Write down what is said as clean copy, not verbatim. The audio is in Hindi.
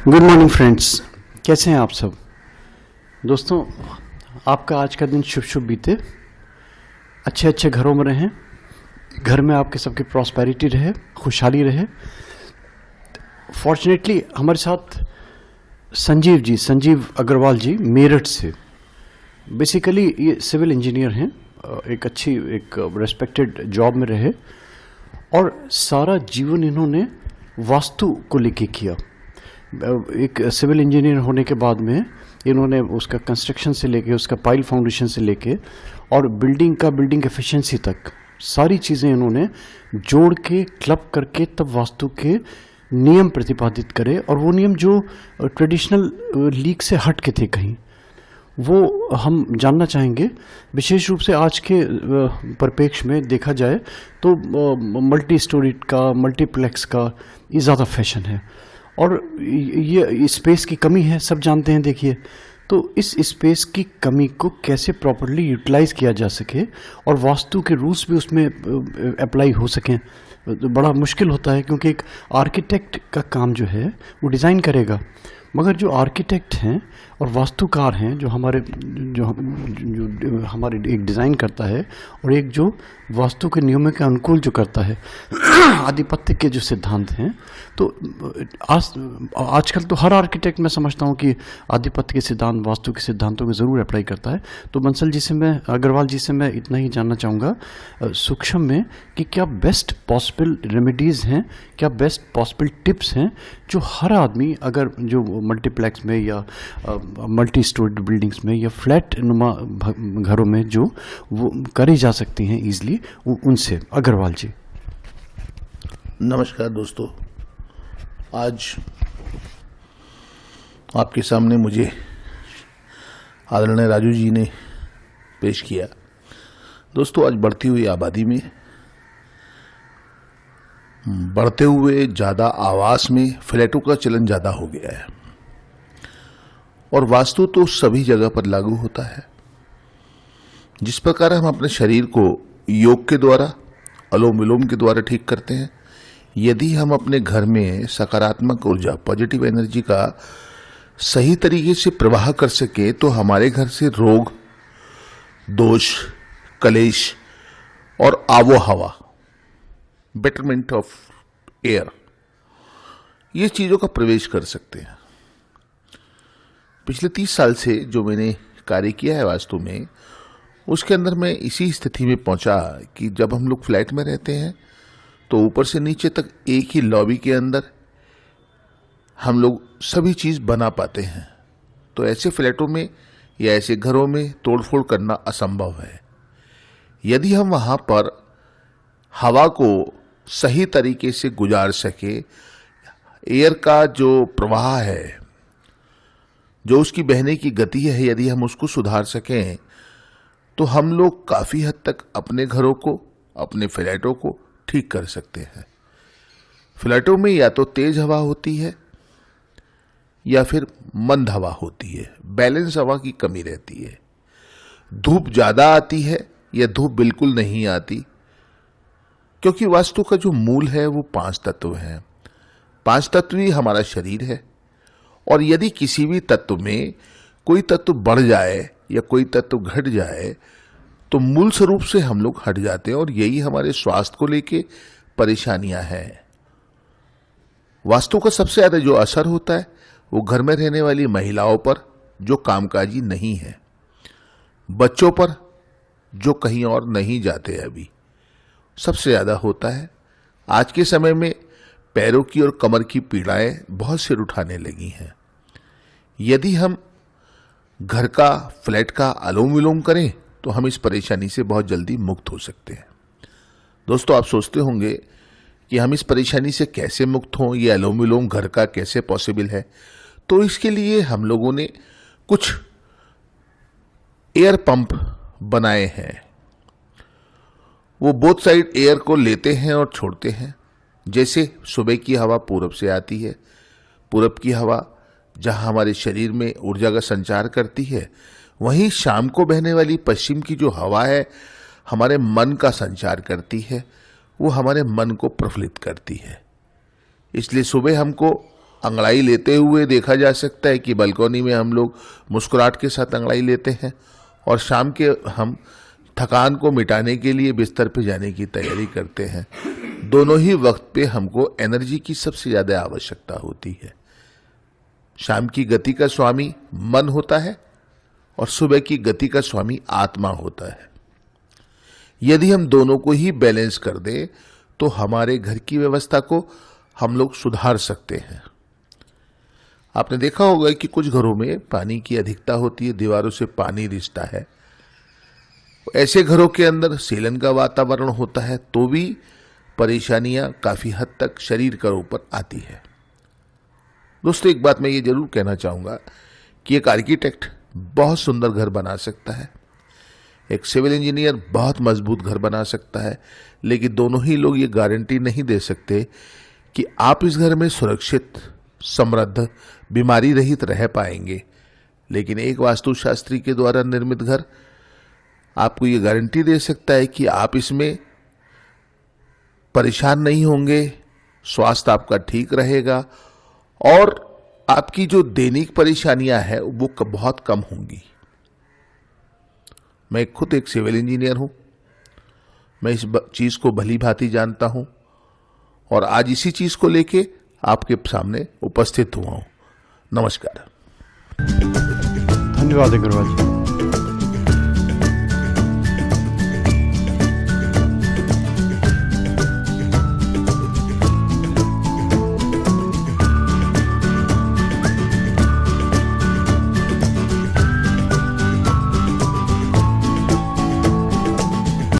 गुड मॉर्निंग फ्रेंड्स, कैसे हैं आप सब दोस्तों। आपका आज का दिन शुभ शुभ बीते, अच्छे अच्छे घरों में रहें, घर में आपके सबकी प्रॉस्पेरिटी रहे, खुशहाली रहे। फॉर्चुनेटली हमारे साथ संजीव अग्रवाल जी मेरठ से, बेसिकली ये सिविल इंजीनियर हैं, एक रेस्पेक्टेड जॉब में रहे और सारा जीवन इन्होंने वास्तु को लेके किया। एक सिविल इंजीनियर होने के बाद में इन्होंने उसका कंस्ट्रक्शन से लेके, उसका पाइल फाउंडेशन से लेके और बिल्डिंग एफिशिएंसी तक सारी चीज़ें इन्होंने जोड़ के क्लब करके तब वास्तु के नियम प्रतिपादित करे, और वो नियम जो ट्रेडिशनल लीग से हट के थे कहीं, वो हम जानना चाहेंगे। विशेष रूप से आज के परिप्रेक्ष्य में देखा जाए तो मल्टी स्टोरीड का, मल्टीप्लेक्स का ये ज़्यादा फैशन है और ये स्पेस की कमी है, सब जानते हैं। देखिए, तो इस स्पेस की कमी को कैसे प्रॉपरली यूटिलाइज किया जा सके और वास्तु के रूल्स भी उसमें अप्लाई हो सकें, तो बड़ा मुश्किल होता है, क्योंकि एक आर्किटेक्ट का काम जो है वो डिज़ाइन करेगा, मगर जो आर्किटेक्ट हैं और वास्तुकार हैं, जो हमारे एक डिज़ाइन करता है और एक जो वास्तु के नियमों के अनुकूल जो करता है आधिपत्य के जो सिद्धांत हैं, तो आजकल तो हर आर्किटेक्ट मैं समझता हूँ कि आधिपत्य के सिद्धांत, वास्तु के सिद्धांतों को ज़रूर अप्लाई करता है। तो बंसल जी से मैं, अग्रवाल जी से मैं इतना ही जानना चाहूँगा सूक्ष्म में कि क्या बेस्ट पॉसिबल रेमेडीज़ हैं, क्या बेस्ट पॉसिबल टिप्स हैं जो हर आदमी, अगर जो मल्टीप्लेक्स में या मल्टी स्टोरीड बिल्डिंग्स में या फ्लैट नुमा घरों में जो वो करी जा सकती हैं ईजिली, उनसे। अग्रवाल जी। नमस्कार दोस्तों, आज आपके सामने मुझे आदरणीय राजू जी ने पेश किया। दोस्तों, आज बढ़ती हुई आबादी में, बढ़ते हुए ज़्यादा आवास में फ्लैटों का चलन ज़्यादा हो गया है और वास्तु तो सभी जगह पर लागू होता है। जिस प्रकार हम अपने शरीर को योग के द्वारा, अनुलोम विलोम के द्वारा ठीक करते हैं, यदि हम अपने घर में सकारात्मक ऊर्जा, पॉजिटिव एनर्जी का सही तरीके से प्रवाह कर सके, तो हमारे घर से रोग, दोष, कलेश और आबो हवा, बेटरमेंट ऑफ एयर, ये चीज़ों का प्रवेश कर सकते हैं। पिछले 30 साल से जो मैंने कार्य किया है वास्तु में, उसके अंदर मैं इसी स्थिति में पहुंचा कि जब हम लोग फ्लैट में रहते हैं तो ऊपर से नीचे तक एक ही लॉबी के अंदर हम लोग सभी चीज़ बना पाते हैं। तो ऐसे फ्लैटों में या ऐसे घरों में तोड़फोड़ करना असंभव है। यदि हम वहाँ पर हवा को सही तरीके से गुजार सके, एयर का जो प्रवाह है, जो उसकी बहने की गति है, यदि हम उसको सुधार सकें, तो हम लोग काफ़ी हद तक अपने घरों को, अपने फ्लैटों को ठीक कर सकते हैं। फ्लैटों में या तो तेज हवा होती है या फिर मंद हवा होती है, बैलेंस हवा की कमी रहती है। धूप ज़्यादा आती है या धूप बिल्कुल नहीं आती, क्योंकि वास्तु का जो मूल है वो 5 तत्व हैं। 5 तत्व ही हमारा शरीर है, और यदि किसी भी तत्व में कोई तत्व बढ़ जाए या कोई तत्व घट जाए, तो मूल स्वरूप से हम लोग हट जाते हैं, और यही हमारे स्वास्थ्य को लेके परेशानियां हैं। वास्तु का सबसे ज़्यादा जो असर होता है वो घर में रहने वाली महिलाओं पर, जो कामकाजी नहीं है, बच्चों पर, जो कहीं और नहीं जाते अभी, सबसे ज़्यादा होता है। आज के समय में पैरों की और कमर की पीड़ाएं बहुत सिर उठाने लगी हैं। यदि हम घर का, फ्लैट का अनुलोम विलोम करें तो हम इस परेशानी से बहुत जल्दी मुक्त हो सकते हैं। दोस्तों, आप सोचते होंगे कि हम इस परेशानी से कैसे मुक्त हों, ये अनुलोम विलोम घर का कैसे पॉसिबल है। तो इसके लिए हम लोगों ने कुछ एयर पंप बनाए हैं। वो बोथ साइड एयर को लेते हैं और छोड़ते हैं। जैसे सुबह की हवा पूरब से आती है, पूरब की हवा जहां हमारे शरीर में ऊर्जा का संचार करती है, वहीं शाम को बहने वाली पश्चिम की जो हवा है हमारे मन का संचार करती है, वो हमारे मन को प्रफुल्लित करती है। इसलिए सुबह हमको अंगड़ाई लेते हुए देखा जा सकता है कि बालकनी में हम लोग मुस्कुराहट के साथ अंगड़ाई लेते हैं, और शाम के हम थकान को मिटाने के लिए बिस्तर पे जाने की तैयारी करते हैं। दोनों ही वक्त पे हमको एनर्जी की सबसे ज़्यादा आवश्यकता होती है। शाम की गति का स्वामी मन होता है और सुबह की गति का स्वामी आत्मा होता है। यदि हम दोनों को ही बैलेंस कर दें तो हमारे घर की व्यवस्था को हम लोग सुधार सकते हैं। आपने देखा होगा कि कुछ घरों में पानी की अधिकता होती है, दीवारों से पानी रिसता है। ऐसे घरों के अंदर सीलन का वातावरण होता है तो भी परेशानियां काफी हद तक शरीर के ऊपर आती है। दोस्तों, एक बात मैं ये जरूर कहना चाहूंगा कि एक आर्किटेक्ट बहुत सुंदर घर बना सकता है, एक सिविल इंजीनियर बहुत मजबूत घर बना सकता है, लेकिन दोनों ही लोग ये गारंटी नहीं दे सकते कि आप इस घर में सुरक्षित, समृद्ध, बीमारी रहित रह पाएंगे। लेकिन एक वास्तुशास्त्री के द्वारा निर्मित घर आपको ये गारंटी दे सकता है कि आप इसमें परेशान नहीं होंगे, स्वास्थ्य आपका ठीक रहेगा और आपकी जो दैनिक परेशानियां हैं वो बहुत कम होंगी। मैं खुद एक सिविल इंजीनियर हूं, मैं इस चीज को भली भांति जानता हूं और आज इसी चीज को लेके आपके सामने उपस्थित हुआ हूं। नमस्कार। धन्यवाद अग्रवाल जी।